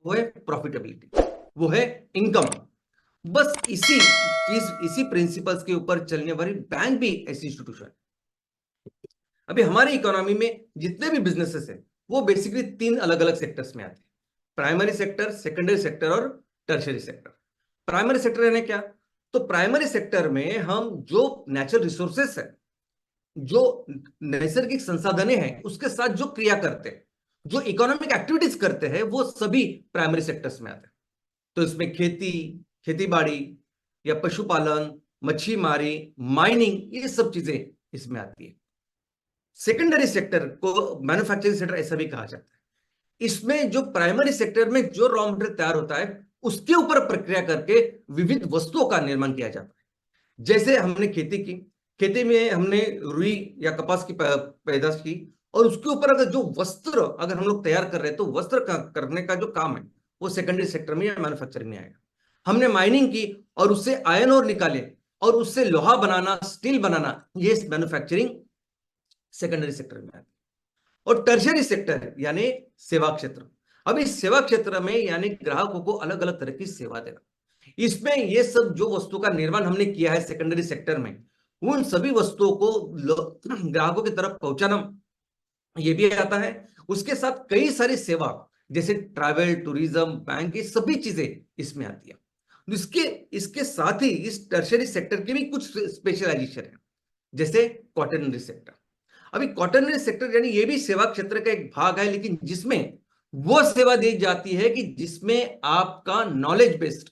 वो है प्रॉफिटेबिलिटी, वो है इनकम। बस इसी प्रिंसिपल्स के ऊपर चलने वाली बैंक भी ऐसी इंस्टीट्यूशन है। अभी हमारी इकोनॉमी में जितने भी बिजनेसेस है वो बेसिकली तीन अलग अलग सेक्टर्स में आते हैं, प्राइमरी सेक्टर, सेकेंडरी सेक्टर और टर्शियरी सेक्टर। प्राइमरी सेक्टर यानी क्या? तो प्राइमरी सेक्टर में हम जो नेचुरल रिसोर्सेस है, जो नैसर्गिक संसाधन हैं, उसके साथ जो क्रिया करते हैं, जो इकोनॉमिक एक्टिविटीज करते हैं, वो सभी प्राइमरी सेक्टर्स में आते हैं। तो इसमें खेती, खेती बाड़ी या पशुपालन, मच्छी मारी, माइनिंग, ये सब चीजें इसमें आती है। सेकेंडरी सेक्टर को मैन्युफैक्चरिंग सेक्टर ऐसा भी कहा जाता है। इसमें जो प्राइमरी सेक्टर में जो रॉ मटेरियल तैयार होता है उसके ऊपर प्रक्रिया करके विविध वस्तुओं का निर्माण किया जाता है। जैसे हमने खेती की, खेती में हमने रुई या कपास की पैदाश की, और उसके ऊपर अगर जो वस्त्र अगर हम लोग तैयार कर रहे हैं तो वस्त्र करने का जो काम है वो सेकेंडरी सेक्टर में या मैन्युफैक्चरिंग में आएगा। हमने माइनिंग की और उससे आयरन ओर निकाले और उससे लोहा बनाना, स्टील बनाना, ये मैन्युफैक्चरिंग सेकेंडरी सेक्टर में आती है। और टर्शियरी सेक्टर यानी सेवा क्षेत्र। अब इस सेवा क्षेत्र में यानी ग्राहकों को अलग अलग तरह की सेवा देना, इसमें ये सब जो वस्तु का निर्माण हमने किया है सेकेंडरी सेक्टर में, उन सभी वस्तुओं को ग्राहकों की तरफ पहुंचाना ये भी आता है। उसके साथ कई सारी सेवा जैसे ट्रैवल, टूरिज्म, बैंक, ये सभी चीजें इसमें आती है। इसके इसके साथ ही इस टर्शियरी सेक्टर की भी कुछ स्पेशलाइजेशन है, जैसे क्वाटरनरी सेक्टर। अभी क्वाटरनरी सेक्टर यानी ये भी सेवा क्षेत्र का एक भाग है, लेकिन जिसमें वो सेवा दी जाती है कि जिसमें आपका नॉलेज बेस्ड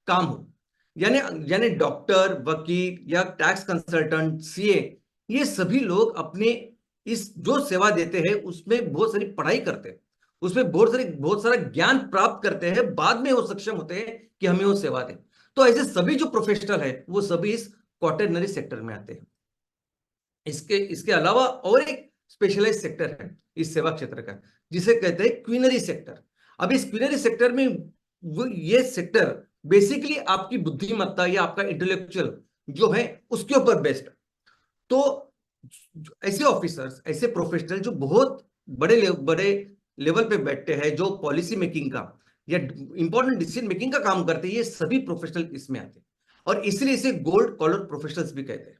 काम हो, यानी यानी डॉक्टर, वकील या टैक्स कंसल्टेंट, सीए, ये सभी लोग अपने इस जो सेवा देते हैं उसमें बहुत सारी पढ़ाई करते हैं, उसमें बहुत सारा ज्ञान प्राप्त करते हैं, बाद में वो सक्षम होते हैं कि हमें वो सेवा दें। तो ऐसे सभी जो प्रोफेशनल है वो सभी इस क्वाटरनरी सेक्टर में आते हैं। इसके इसके अलावा और एक स्पेशलाइज सेक्टर है इस सेवा क्षेत्र का, जिसे कहते हैं क्वीनरी सेक्टर। अब इस क्वीनरी सेक्टर में वो ये सेक्टर बेसिकली आपकी बुद्धिमत्ता या आपका इंटेलेक्चुअल जो है उसके ऊपर बेस्ड। तो ऐसे ऑफिसर्स, ऐसे प्रोफेशनल जो बहुत बड़े लेवल पे बैठते हैं, जो पॉलिसी मेकिंग का या इंपॉर्टेंट डिसीजन मेकिंग का काम करते हैं, ये सभी प्रोफेशनल इसमें आते हैं, और इसलिए इसे गोल्ड कॉलर प्रोफेशनल्स भी कहते हैं।